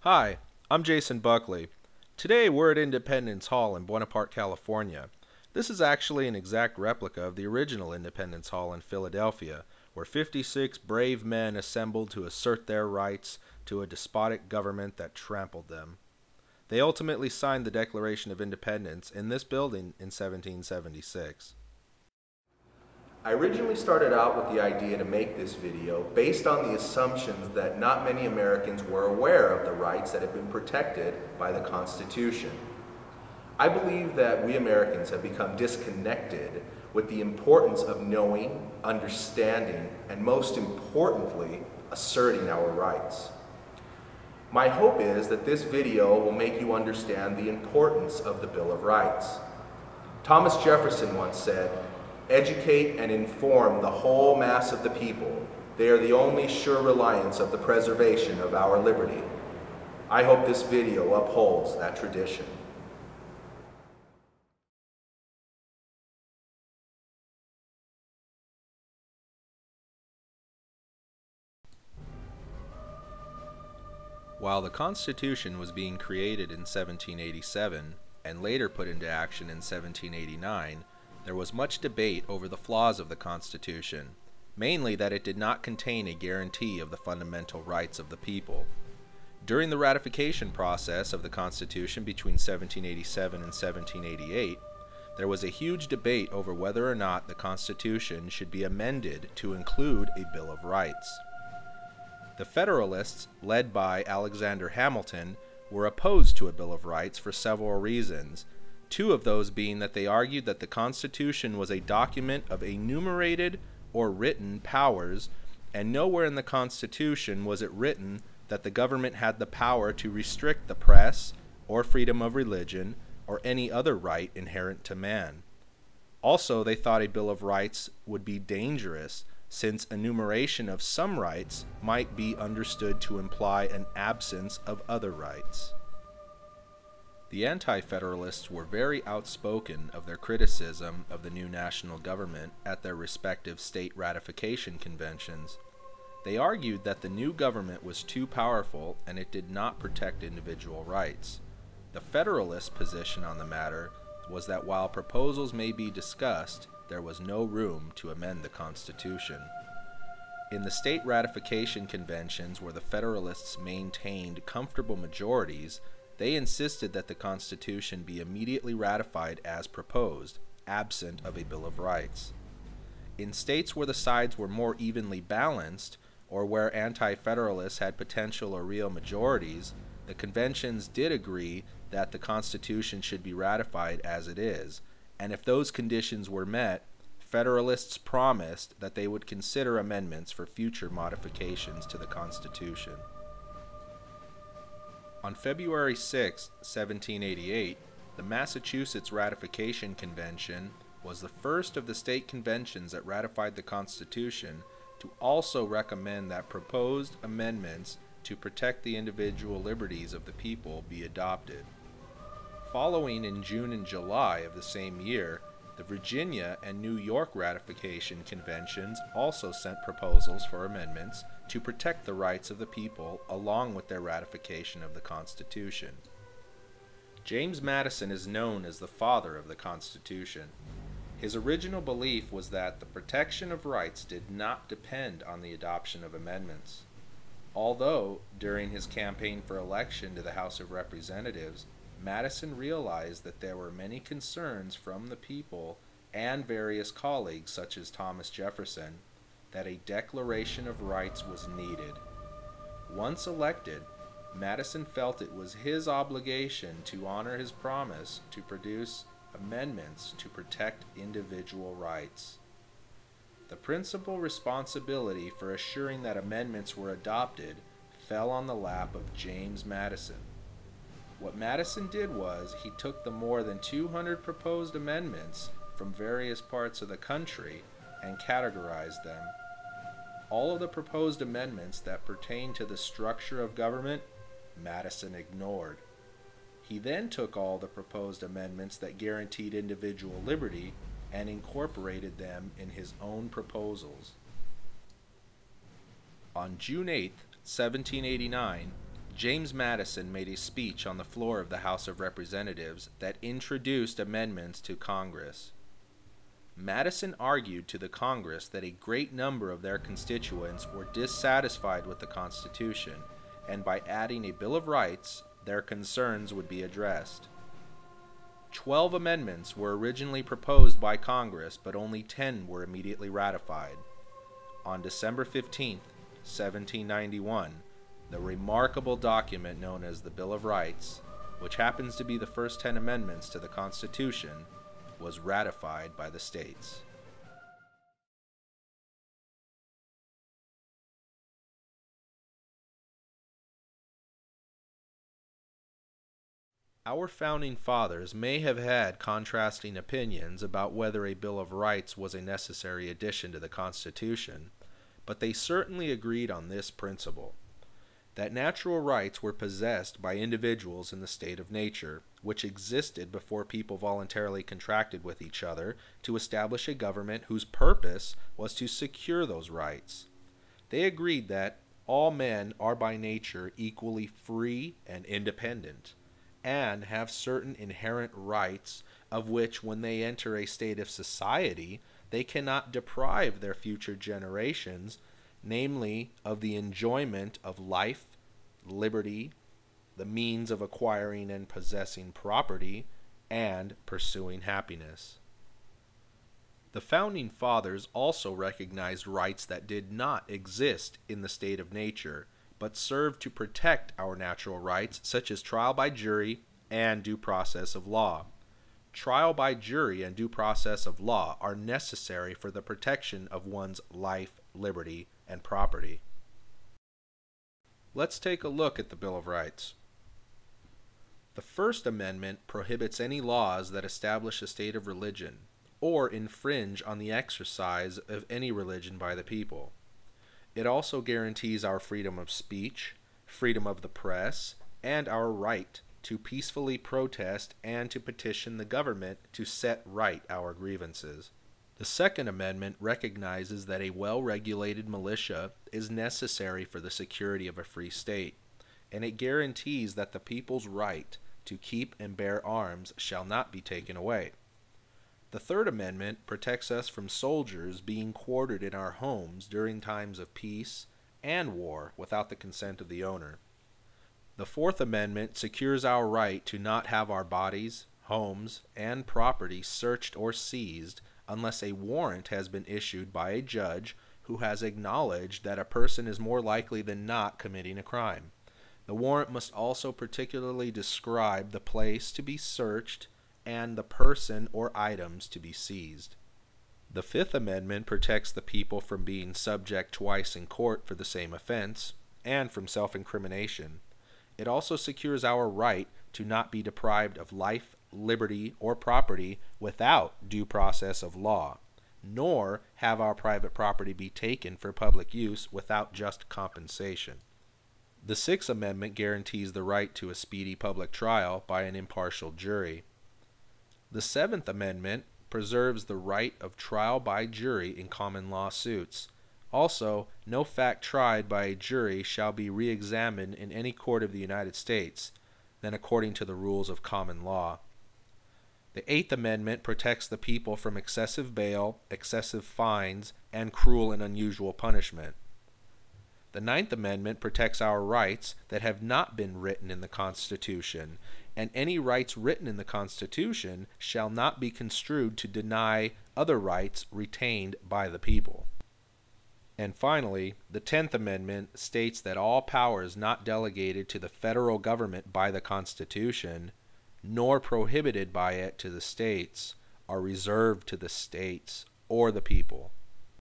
Hi, I'm Jason Buckley. Today we're at Independence Hall in Bonaparte, California. This is actually an exact replica of the original Independence Hall in Philadelphia, where 56 brave men assembled to assert their rights to a despotic government that trampled them. They ultimately signed the Declaration of Independence in this building in 1776. I originally started out with the idea to make this video based on the assumptions that not many Americans were aware of the rights that have been protected by the Constitution. I believe that we Americans have become disconnected with the importance of knowing, understanding, and most importantly, asserting our rights. My hope is that this video will make you understand the importance of the Bill of Rights. Thomas Jefferson once said, "Educate and inform the whole mass of the people. They are the only sure reliance of the preservation of our liberty." I hope this video upholds that tradition. While the Constitution was being created in 1787 and later put into action in 1789, there was much debate over the flaws of the Constitution, mainly that it did not contain a guarantee of the fundamental rights of the people. During the ratification process of the Constitution between 1787 and 1788, there was a huge debate over whether or not the Constitution should be amended to include a Bill of Rights. The Federalists, led by Alexander Hamilton, were opposed to a Bill of Rights for several reasons, two of those being that they argued that the Constitution was a document of enumerated or written powers, and nowhere in the Constitution was it written that the government had the power to restrict the press, or freedom of religion, or any other right inherent to man. Also, they thought a Bill of Rights would be dangerous, since enumeration of some rights might be understood to imply an absence of other rights. The Anti-Federalists were very outspoken of their criticism of the new national government at their respective state ratification conventions. They argued that the new government was too powerful and it did not protect individual rights. The Federalist position on the matter was that while proposals may be discussed, there was no room to amend the Constitution. In the state ratification conventions where the Federalists maintained comfortable majorities, they insisted that the Constitution be immediately ratified as proposed, absent of a Bill of Rights. In states where the sides were more evenly balanced, or where anti-federalists had potential or real majorities, the conventions did agree that the Constitution should be ratified as it is, and if those conditions were met, Federalists promised that they would consider amendments for future modifications to the Constitution. On February 6, 1788, the Massachusetts Ratification Convention was the first of the state conventions that ratified the Constitution to also recommend that proposed amendments to protect the individual liberties of the people be adopted. Following in June and July of the same year, the Virginia and New York ratification conventions also sent proposals for amendments to protect the rights of the people along with their ratification of the Constitution. James Madison is known as the father of the Constitution. His original belief was that the protection of rights did not depend on the adoption of amendments. Although, during his campaign for election to the House of Representatives, Madison realized that there were many concerns from the people and various colleagues such as Thomas Jefferson that a Declaration of Rights was needed. Once elected, Madison felt it was his obligation to honor his promise to produce amendments to protect individual rights. The principal responsibility for assuring that amendments were adopted fell on the lap of James Madison. What Madison did was he took the more than 200 proposed amendments from various parts of the country and categorized them. All of the proposed amendments that pertain to the structure of government, Madison ignored. He then took all the proposed amendments that guaranteed individual liberty and incorporated them in his own proposals. On June 8, 1789, James Madison made a speech on the floor of the House of Representatives that introduced amendments to Congress. Madison argued to the Congress that a great number of their constituents were dissatisfied with the Constitution, and by adding a Bill of Rights, their concerns would be addressed. 12 amendments were originally proposed by Congress, but only 10 were immediately ratified. On December 15, 1791, the remarkable document known as the Bill of Rights, which happens to be the first 10 amendments to the Constitution, was ratified by the states. Our founding fathers may have had contrasting opinions about whether a Bill of Rights was a necessary addition to the Constitution, but they certainly agreed on this principle: that natural rights were possessed by individuals in the state of nature, which existed before people voluntarily contracted with each other to establish a government whose purpose was to secure those rights. They agreed that all men are by nature equally free and independent, and have certain inherent rights of which, when they enter a state of society, they cannot deprive their future generations, namely of the enjoyment of life, liberty, the means of acquiring and possessing property, and pursuing happiness. The Founding Fathers also recognized rights that did not exist in the state of nature, but served to protect our natural rights, such as trial by jury and due process of law. Trial by jury and due process of law are necessary for the protection of one's life, liberty, and property. Let's take a look at the Bill of Rights. The First Amendment prohibits any laws that establish a state of religion or infringe on the exercise of any religion by the people. It also guarantees our freedom of speech, freedom of the press, and our right to peacefully protest and to petition the government to set right our grievances. The Second Amendment recognizes that a well-regulated militia is necessary for the security of a free state, and it guarantees that the people's right to keep and bear arms shall not be taken away. The Third Amendment protects us from soldiers being quartered in our homes during times of peace and war without the consent of the owner. The Fourth Amendment secures our right to not have our bodies, homes, and property searched or seized unless a warrant has been issued by a judge who has acknowledged that a person is more likely than not committing a crime. The warrant must also particularly describe the place to be searched and the person or items to be seized. The Fifth Amendment protects the people from being subject twice in court for the same offense, and from self-incrimination. It also secures our right to not be deprived of life, liberty, or property without due process of law, nor have our private property be taken for public use without just compensation. The Sixth Amendment guarantees the right to a speedy public trial by an impartial jury. The Seventh Amendment preserves the right of trial by jury in common law suits. Also, no fact tried by a jury shall be re-examined in any court of the United States than according to the rules of common law. The Eighth Amendment protects the people from excessive bail, excessive fines, and cruel and unusual punishment. The Ninth Amendment protects our rights that have not been written in the Constitution, and any rights written in the Constitution shall not be construed to deny other rights retained by the people. And finally, the 10th Amendment states that all powers not delegated to the federal government by the Constitution, nor prohibited by it to the states, are reserved to the states or the people.